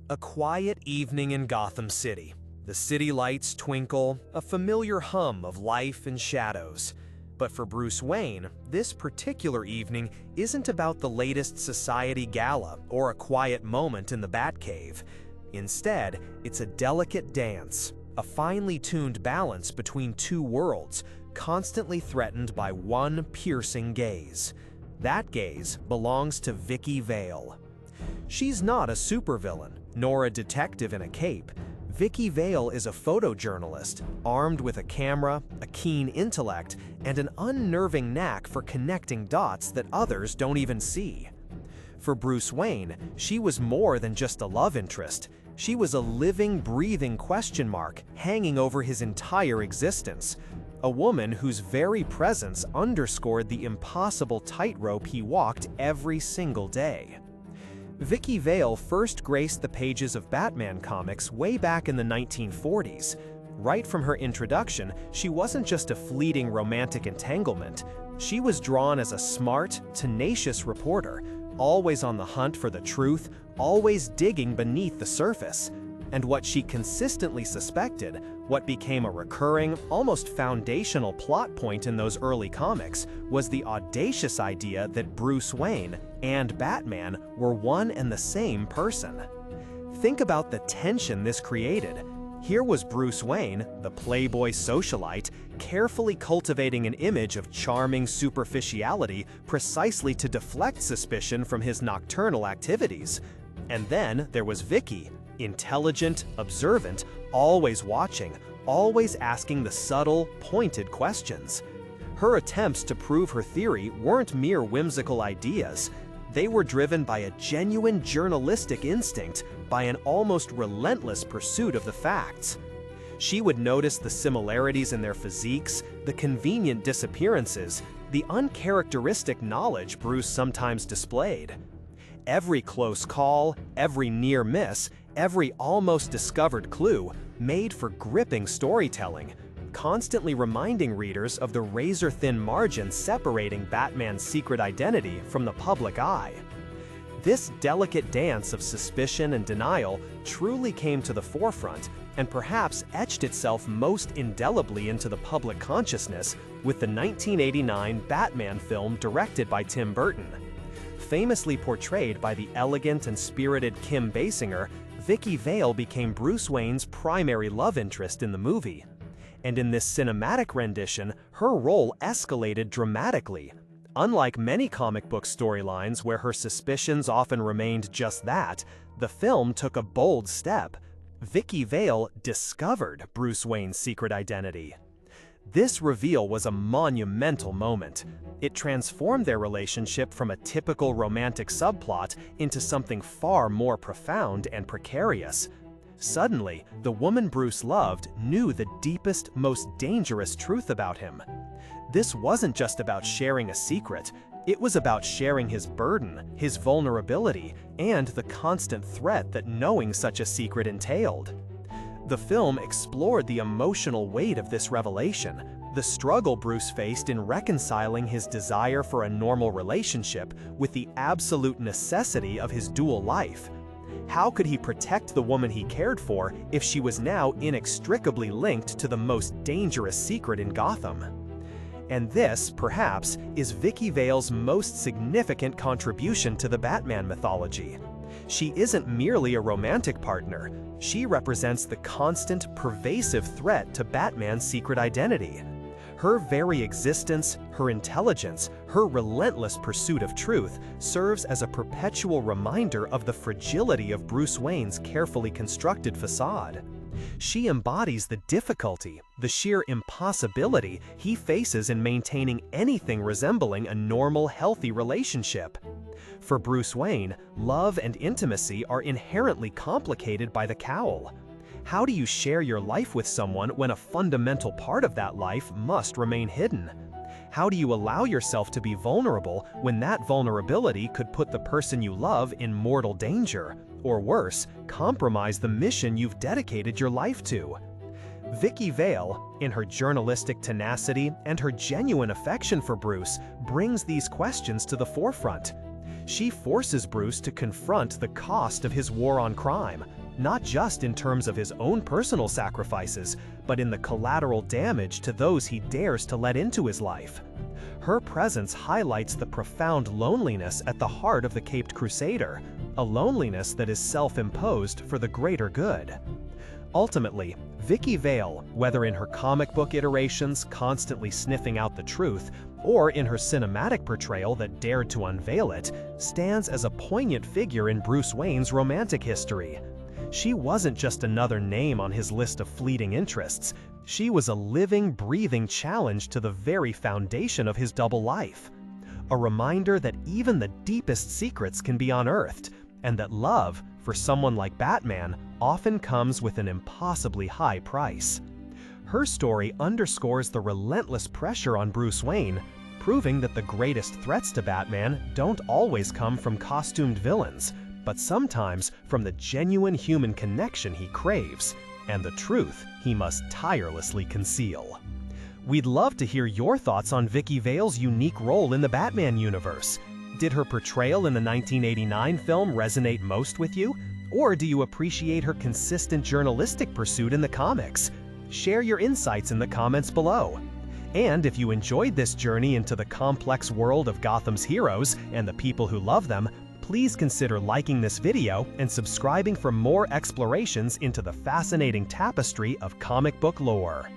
A quiet evening in Gotham City. The city lights twinkle, a familiar hum of life and shadows. But for Bruce Wayne, this particular evening isn't about the latest society gala or a quiet moment in the Batcave. Instead, it's a delicate dance, a finely tuned balance between two worlds, constantly threatened by one piercing gaze. That gaze belongs to Vicki Vale. She's not a supervillain, nor a detective in a cape. Vicky Vale is a photojournalist, armed with a camera, a keen intellect, and an unnerving knack for connecting dots that others don't even see. For Bruce Wayne, she was more than just a love interest. She was a living, breathing question mark hanging over his entire existence. A woman whose very presence underscored the impossible tightrope he walked every single day. Vicky Vale first graced the pages of Batman comics way back in the 1940s. Right from her introduction, she wasn't just a fleeting romantic entanglement. She was drawn as a smart, tenacious reporter, always on the hunt for the truth, always digging beneath the surface. And what she consistently suspected, what became a recurring, almost foundational plot point in those early comics, was the audacious idea that Bruce Wayne and Batman were one and the same person. Think about the tension this created. Here was Bruce Wayne, the playboy socialite, carefully cultivating an image of charming superficiality precisely to deflect suspicion from his nocturnal activities. And then there was Vicky, intelligent, observant, always watching, always asking the subtle, pointed questions. Her attempts to prove her theory weren't mere whimsical ideas. They were driven by a genuine journalistic instinct, by an almost relentless pursuit of the facts. She would notice the similarities in their physiques, the convenient disappearances, the uncharacteristic knowledge Bruce sometimes displayed. Every close call, every near miss, every almost discovered clue made for gripping storytelling, constantly reminding readers of the razor-thin margin separating Batman's secret identity from the public eye. This delicate dance of suspicion and denial truly came to the forefront and perhaps etched itself most indelibly into the public consciousness with the 1989 Batman film directed by Tim Burton. Famously portrayed by the elegant and spirited Kim Basinger, Vicky Vale became Bruce Wayne's primary love interest in the movie. And in this cinematic rendition, her role escalated dramatically. Unlike many comic book storylines where her suspicions often remained just that, the film took a bold step. Vicky Vale discovered Bruce Wayne's secret identity. This reveal was a monumental moment. It transformed their relationship from a typical romantic subplot into something far more profound and precarious. Suddenly, the woman Bruce loved knew the deepest, most dangerous truth about him. This wasn't just about sharing a secret, it was about sharing his burden, his vulnerability, and the constant threat that knowing such a secret entailed. The film explored the emotional weight of this revelation, the struggle Bruce faced in reconciling his desire for a normal relationship with the absolute necessity of his dual life. How could he protect the woman he cared for if she was now inextricably linked to the most dangerous secret in Gotham? And this, perhaps, is Vicky Vale's most significant contribution to the Batman mythology. She isn't merely a romantic partner. She represents the constant, pervasive threat to Batman's secret identity. Her very existence, her intelligence, her relentless pursuit of truth serves as a perpetual reminder of the fragility of Bruce Wayne's carefully constructed facade. She embodies the difficulty, the sheer impossibility he faces in maintaining anything resembling a normal, healthy relationship. For Bruce Wayne, love and intimacy are inherently complicated by the cowl. How do you share your life with someone when a fundamental part of that life must remain hidden? How do you allow yourself to be vulnerable when that vulnerability could put the person you love in mortal danger, or worse, compromise the mission you've dedicated your life to? Vicky Vale, in her journalistic tenacity and her genuine affection for Bruce, brings these questions to the forefront. She forces Bruce to confront the cost of his war on crime, not just in terms of his own personal sacrifices, but in the collateral damage to those he dares to let into his life. Her presence highlights the profound loneliness at the heart of the Caped Crusader, a loneliness that is self-imposed for the greater good. Ultimately, Vicky Vale, whether in her comic book iterations constantly sniffing out the truth, or in her cinematic portrayal that dared to unveil it, stands as a poignant figure in Bruce Wayne's romantic history. She wasn't just another name on his list of fleeting interests. She was a living, breathing challenge to the very foundation of his double life. A reminder that even the deepest secrets can be unearthed, and that love, for someone like Batman, often comes with an impossibly high price. Her story underscores the relentless pressure on Bruce Wayne, proving that the greatest threats to Batman don't always come from costumed villains, but sometimes from the genuine human connection he craves, and the truth he must tirelessly conceal. We'd love to hear your thoughts on Vicky Vale's unique role in the Batman universe. Did her portrayal in the 1989 film resonate most with you? Or do you appreciate her consistent journalistic pursuit in the comics? Share your insights in the comments below. And if you enjoyed this journey into the complex world of Gotham's heroes and the people who love them, please consider liking this video and subscribing for more explorations into the fascinating tapestry of comic book lore.